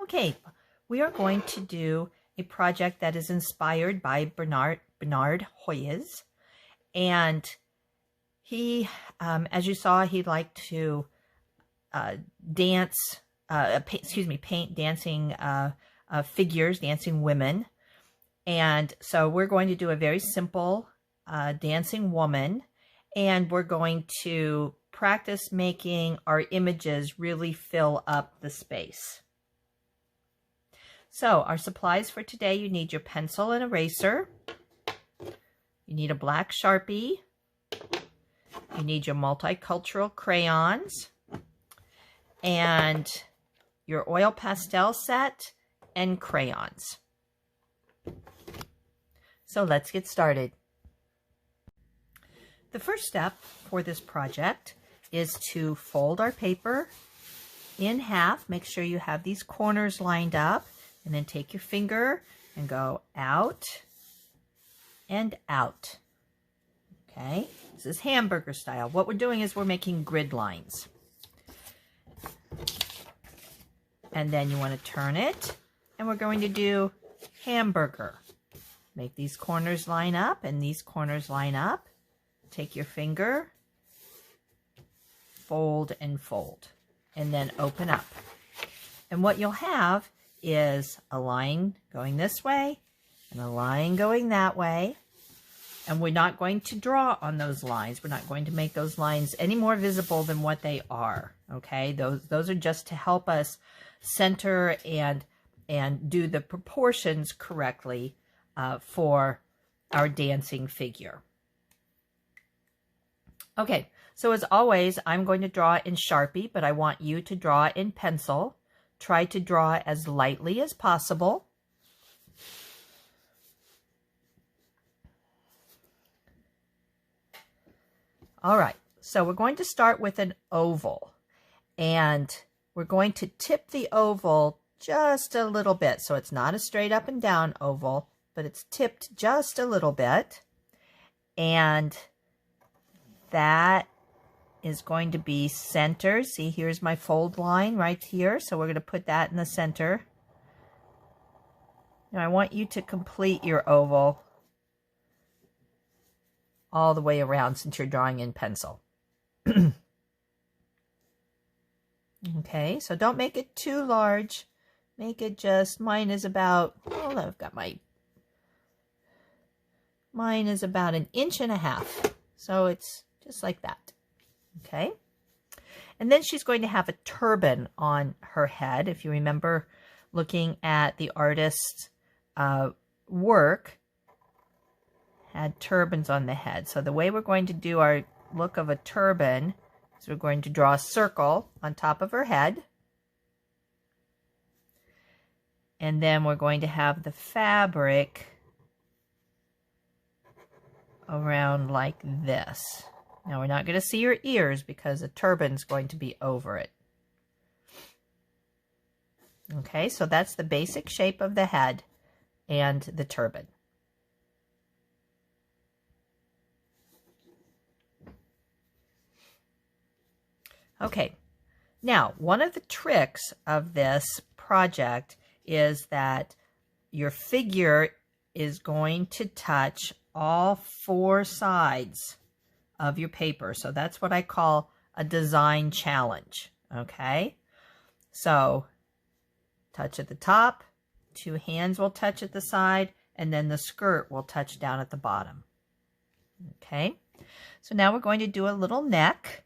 Okay, we are going to do a project that is inspired by Bernard Hoyes. And he, as you saw, he liked to paint dancing figures, dancing women. And so we're going to do a very simple dancing woman, and we're going to practice making our images really fill up the space. So our supplies for today: you need your pencil and eraser, you need a black Sharpie, you need your multicultural crayons, and your oil pastel set and crayons. So let's get started. The first step for this project is to fold our paper in half. Make sure you have these corners lined up, and then take your finger and go out and out. Okay, this is hamburger style. What we're doing is we're making grid lines. And then you want to turn it, and we're going to do hamburger. Make these corners line up and these corners line up. Take your finger, fold and fold, and then open up. And what you'll have is a line going this way and a line going that way. And we're not going to draw on those lines. We're not going to make those lines any more visible than what they are. Okay, those are just to help us center and do the proportions correctly for our dancing figure. Okay, so as always, I'm going to draw in Sharpie, but I want you to draw in pencil. Try to draw as lightly as possible. All right, so we're going to start with an oval, and we're going to tip the oval just a little bit. So it's not a straight up and down oval, but it's tipped just a little bit. And that is going to be center. See, here's my fold line right here. So we're going to put that in the center. Now I want you to complete your oval all the way around since you're drawing in pencil. Okay, so don't make it too large. Make it just, mine is about 1.5 inches. So it's just like that. Okay. And then she's going to have a turban on her head. If you remember looking at the artist's work, had turbans on the head. So the way we're going to do our look of a turban is we're going to draw a circle on top of her head. And then we're going to have the fabric around like this. Now we're not going to see your ears because the turban's going to be over it. Okay, so that's the basic shape of the head and the turban. Okay, now one of the tricks of this project is that your figure is going to touch all 4 sides of your paper. So that's what I call a design challenge. Okay, so touch at the top, 2 hands will touch at the side, and then the skirt will touch down at the bottom. Okay, so now we're going to do a little neck.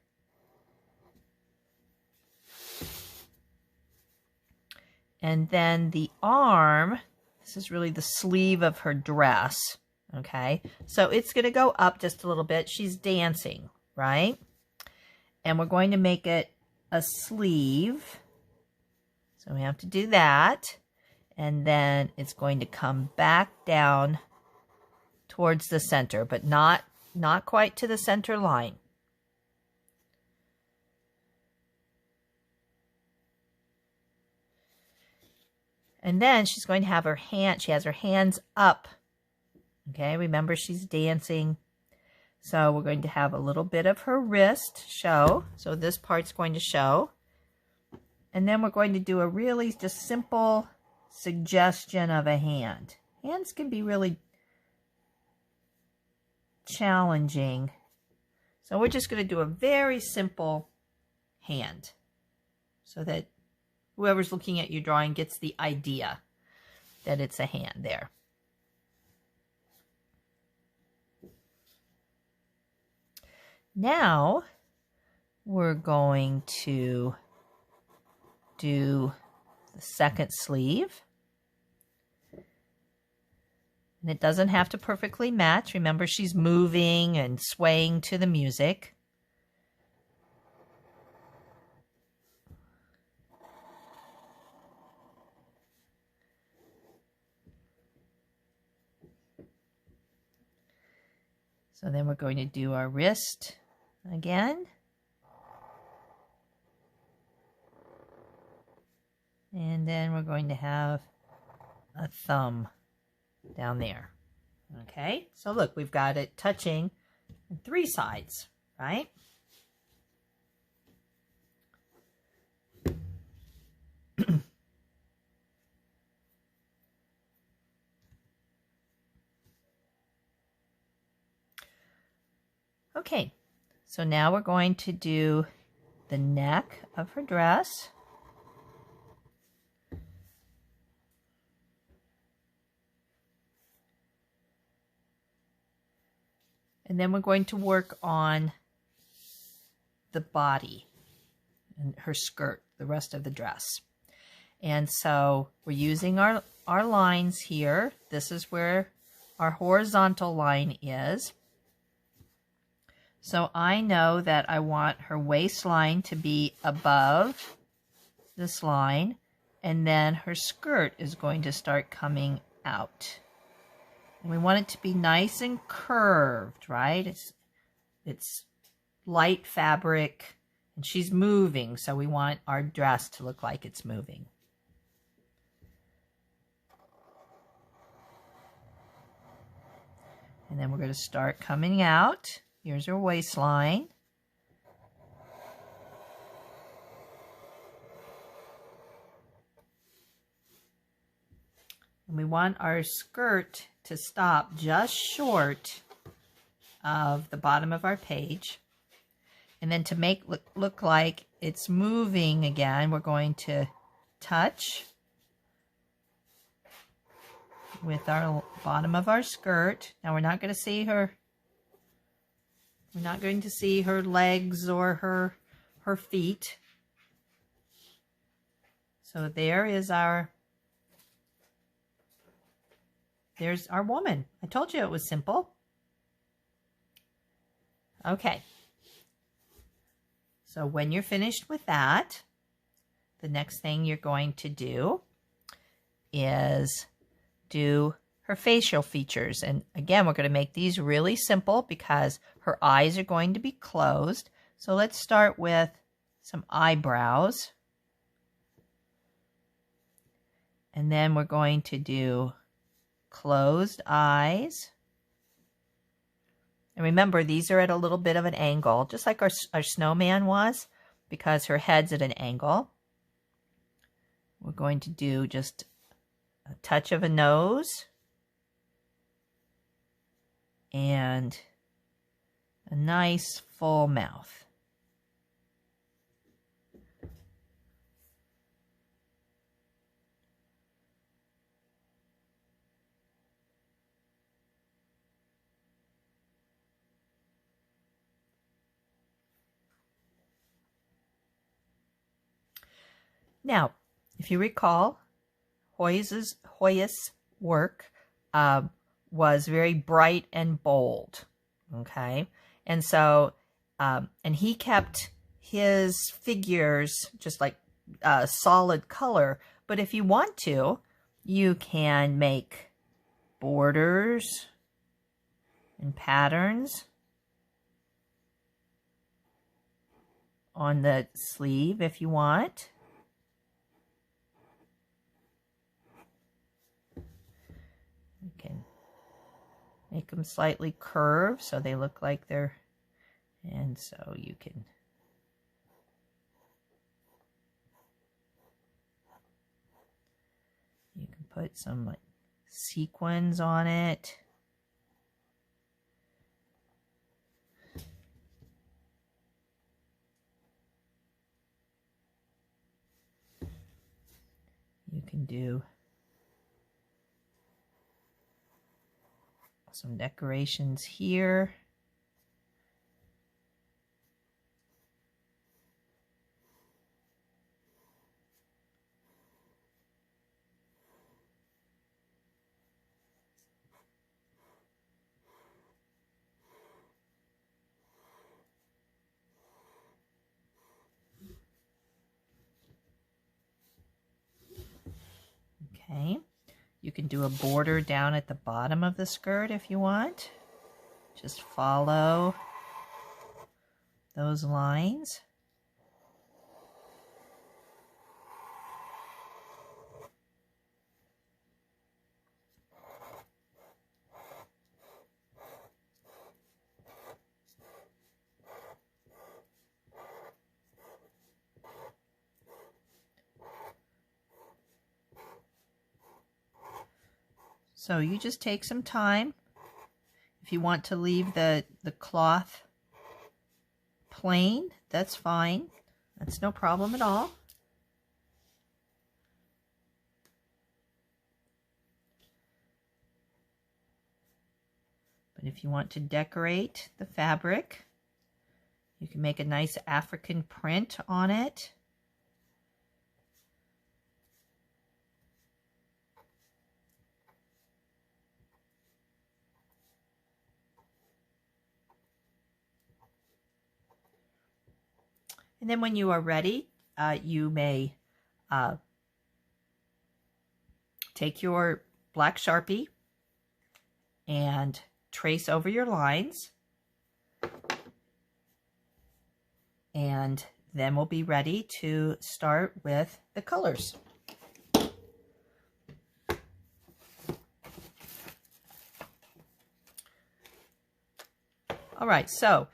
And then the arm, this is really the sleeve of her dress, okay? So it's going to go up just a little bit. She's dancing, right? And we're going to make it a sleeve. So we have to do that. And then it's going to come back down towards the center, but not quite to the center line. And then she's going to have her she has her hands up. Okay, remember she's dancing. So we're going to have a little bit of her wrist show. So this part's going to show. And then we're going to do a really just simple suggestion of a hand. Hands can be really challenging. So we're just going to do a very simple hand so that whoever's looking at your drawing gets the idea that it's a hand there. Now we're going to do the second sleeve. And it doesn't have to perfectly match. Remember, she's moving and swaying to the music. So then we're going to do our wrist again. And then we're going to have a thumb down there. Okay, so look, we've got it touching on 3 sides, right? Okay, so now we're going to do the neck of her dress. And then we're going to work on the body and her skirt, the rest of the dress. And so we're using our lines here. This is where our horizontal line is. So I know that I want her waistline to be above this line, and then her skirt is going to start coming out. And we want it to be nice and curved, right? It's light fabric, and she's moving, so we want our dress to look like it's moving. And then we're going to start coming out. Here's her waistline. And we want our skirt to stop just short of the bottom of our page. And then to make look like it's moving again, we're going to touch with our bottom of our skirt. Now we're not going to see her. We're not going to see her legs or her feet. So there's our woman. I told you it was simple. Okay. So when you're finished with that, the next thing you're going to do is do her facial features. And again, we're going to make these really simple because her eyes are going to be closed. So let's start with some eyebrows. And then we're going to do closed eyes. And remember, these are at a little bit of an angle, just like our snowman was, because her head's at an angle. We're going to do just a touch of a nose and a nice full mouth. Now, if you recall, Hoyas's work was very bright and bold, okay? And so, and he kept his figures just like solid color, but if you want to, you can make borders and patterns on the sleeve if you want. You can make them slightly curved so they look like they're, and so you can put some like sequins on it. You can do some decorations here. Okay, you can do a border down at the bottom of the skirt if you want. Just follow those lines. So you just take some time. If you want to leave the cloth plain, that's fine. That's no problem at all. But if you want to decorate the fabric, you can make a nice African print on it. And then when you are ready, you may take your black Sharpie and trace over your lines. And then we'll be ready to start with the colors. All right, so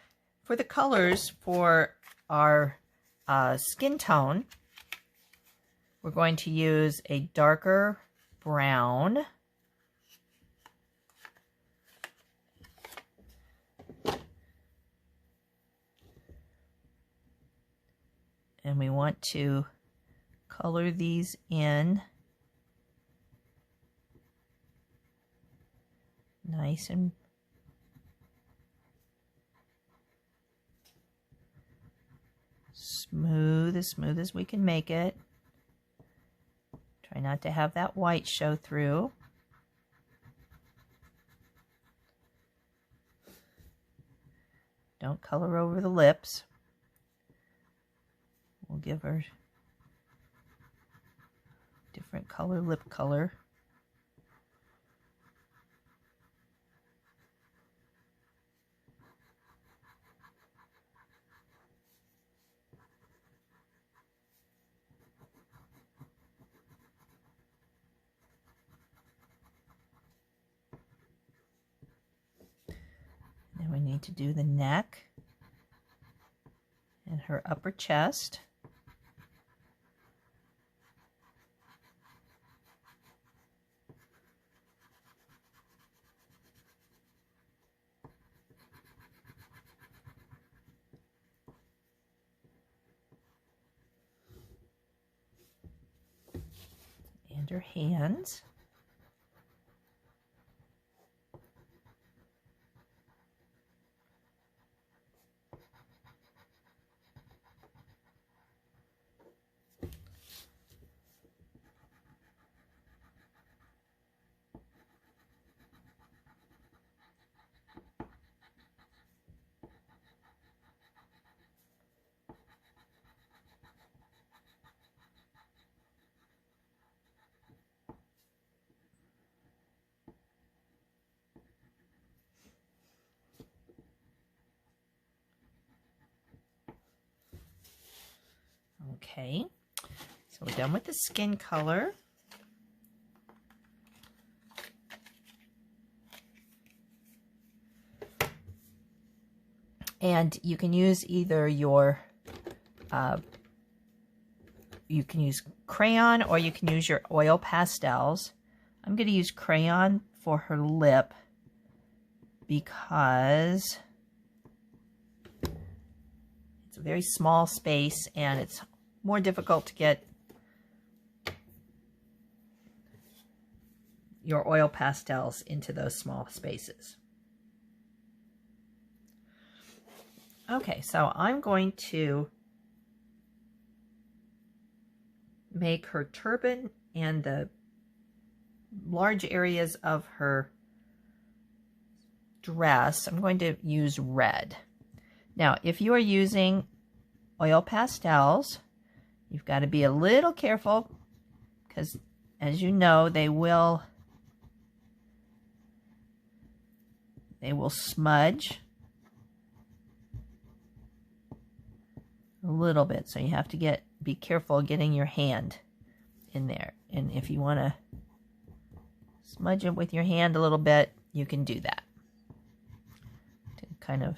for the colors for our skin tone, we're going to use a darker brown. And we want to color these in nice and smooth as we can make it. Try not to have that white show through. Don't color over the lips. We'll give her different color lip color. Then we need to do the neck and her upper chest. And her hands. Okay, so we're done with the skin color. And you can use either your, you can use crayon or you can use your oil pastels. I'm going to use crayon for her lip because it's a very small space and it's more difficult to get your oil pastels into those small spaces. Okay, so I'm going to make her turban and the large areas of her dress. I'm going to use red. Now, if you are using oil pastels, you've got to be a little careful because, as you know, they will smudge a little bit. So you have to be careful getting your hand in there. And if you want to smudge it with your hand a little bit, you can do that. To kind of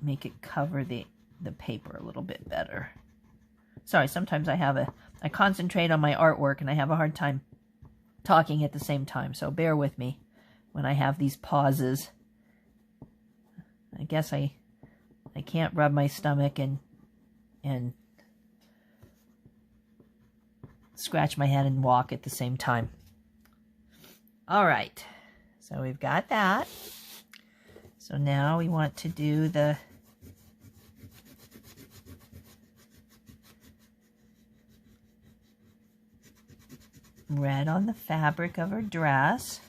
make it cover the paper a little bit better. Sorry, sometimes I concentrate on my artwork and I have a hard time talking at the same time, so bear with me when I have these pauses. I guess I can't rub my stomach and scratch my head and walk at the same time. All right, so we've got that. So now we want to do the red on the fabric of her dress.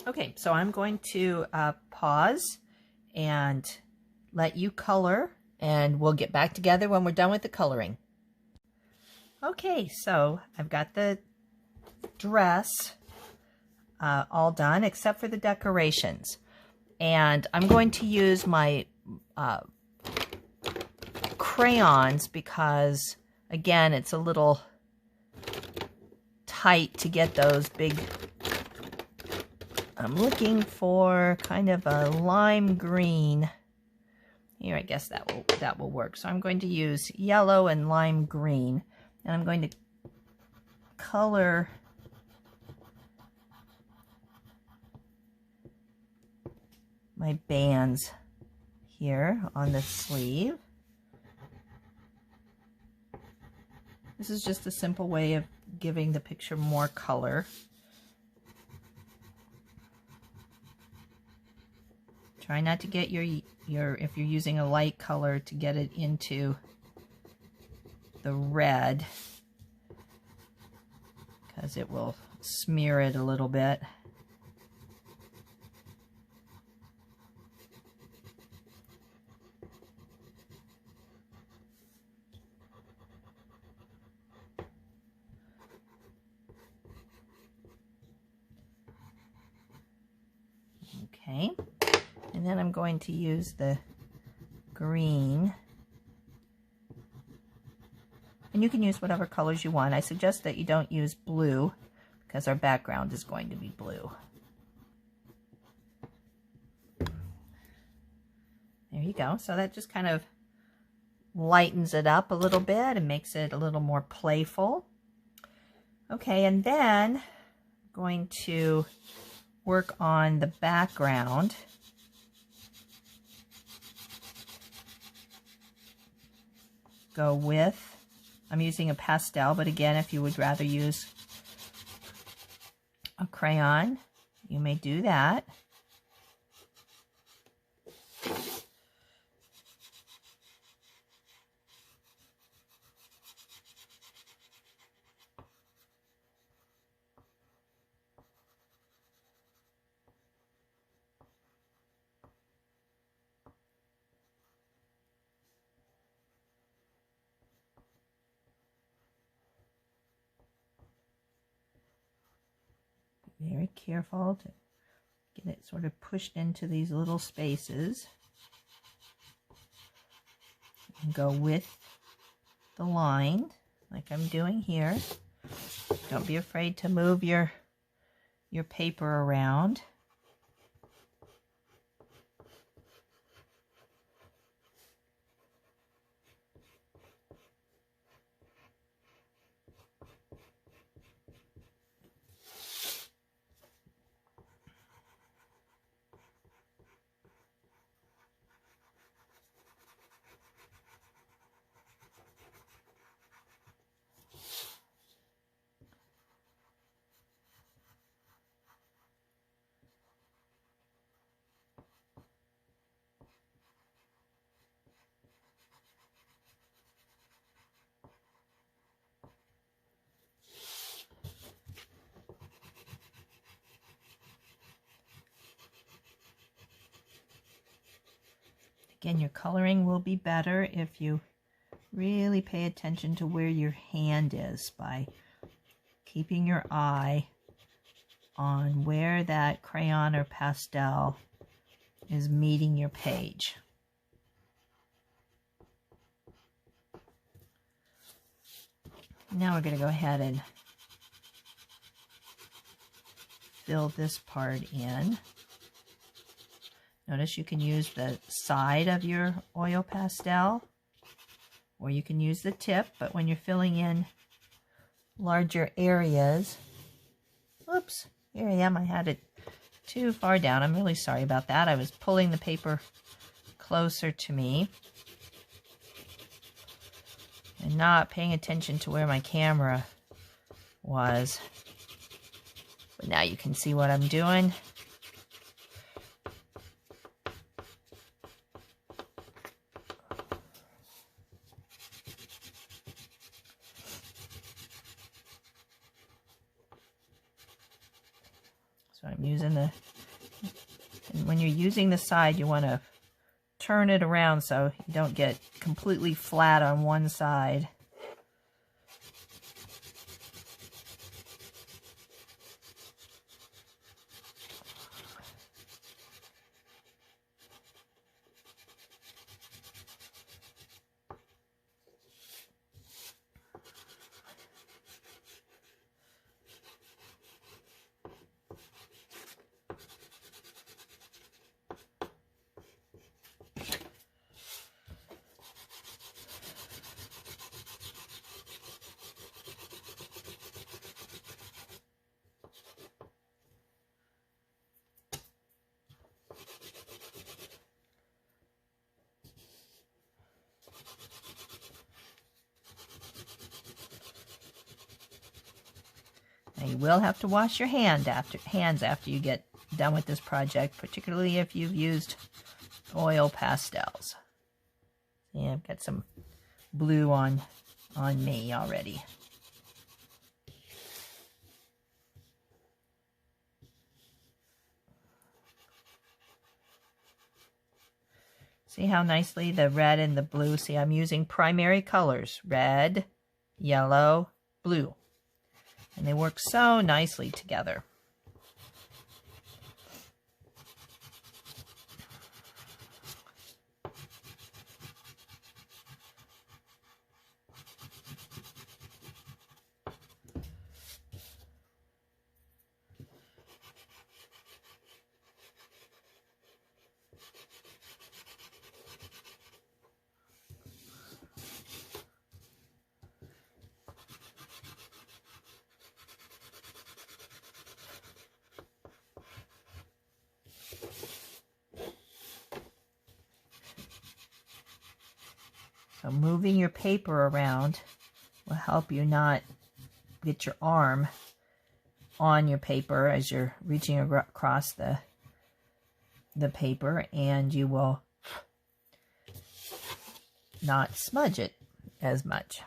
Okay, so I'm going to pause and let you color, and we'll get back together when we're done with the coloring. Okay, so I've got the dress all done except for the decorations. And I'm going to use my crayons because, again, it's a little tight to get those big. I'm looking for kind of a lime green. Here, I guess that will work. So I'm going to use yellow and lime green, and I'm going to color my bands here on the sleeve. This is just a simple way of giving the picture more color. Try not to get your if you're using a light color, to get it into the red, because it will smear it a little bit. Okay. And then I'm going to use the green. And you can use whatever colors you want. I suggest that you don't use blue because our background is going to be blue. There you go. So that just kind of lightens it up a little bit and makes it a little more playful. Okay, and then I'm going to work on the background. Go with, I'm using a pastel, but again, if you would rather use a crayon, you may do that. Very careful to get it sort of pushed into these little spaces. And go with the line like I'm doing here. Don't be afraid to move your paper around. Again, your coloring will be better if you really pay attention to where your hand is by keeping your eye on where that crayon or pastel is meeting your page. Now we're going to go ahead and fill this part in. Notice you can use the side of your oil pastel, or you can use the tip, but when you're filling in larger areas, oops, here I am, I had it too far down. I'm really sorry about that. I was pulling the paper closer to me and not paying attention to where my camera was. But now you can see what I'm doing. So I'm using the, and when you're using the side, you want to turn it around so you don't get completely flat on one side. Now you will have to wash your hands after you get done with this project, particularly if you've used oil pastels. See, I've got some blue on me already. See how nicely the red and the blue, see I'm using primary colors, red, yellow, blue. And they work so nicely together. So moving your paper around will help you not get your arm on your paper as you're reaching across the paper, and you will not smudge it as much.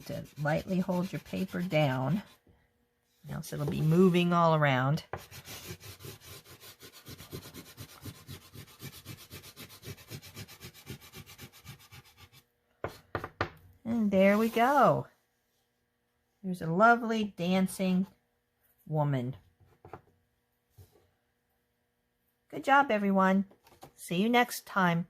have to lightly hold your paper down, else it'll be moving all around. And there we go. There's a lovely dancing woman. Good job, everyone. See you next time.